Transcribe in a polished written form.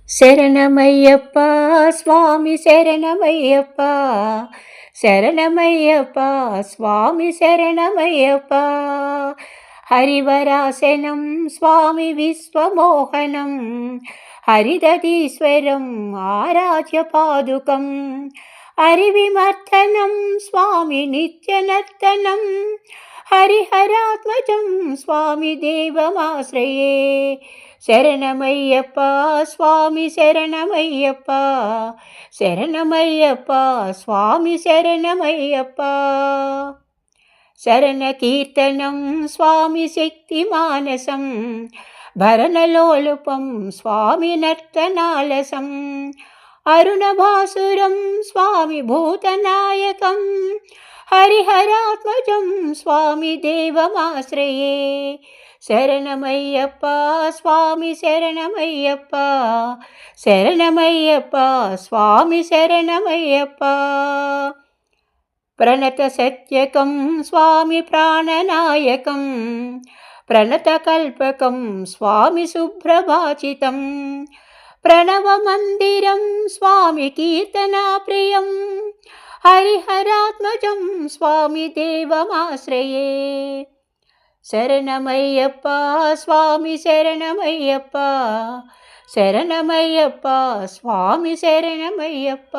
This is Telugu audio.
శరణమయ్యప్ప స్వామి శరణమయ్యప్ప, శరణమయ్యప్ప స్వామి శరణమయ్యప్ప. హరివరాసనం స్వామి విశ్వమోహనం, హరిదధీశ్వరం ఆరాధ్య పాదుకం. హరివిమర్దనం స్వామి నిత్యనర్తనం, హరిహరాత్మజం స్వామి దేవమాశ్రయే. శరణమయ్యప్ప స్వామి శరణమయ్యప్ప, శరణమయ్యప్ప స్వామి శరణమయ్యప్ప. శరణకీర్తనం స్వామి శక్తిమానసం, భరణలోలుపం స్వామి నర్తనాలసం. అరుణభాసురం స్వామి భూతనాయకం, హరిహరాత్మజం స్వామి దేవమాశ్రయే. శరణమయ్యప్ప స్వామి శరణమయ్యప్ప, శరణమయ్యప్ప స్వామి శరణమయ్యప్ప. ప్రణత సత్యకం స్వామి ప్రాణనాయకం, ప్రణతకల్పకం స్వామి శుభ్రభాచితం. ప్రణవమందిరం స్వామి కీర్తనాప్రియం, హరిహరాత్మజం స్వామి దేవమాశ్రయే. శరణమయ్యప్ప స్వామి శరణమయ్యప్ప, శరణమయ్యప్ప స్వామి శరణమయ్యప్ప.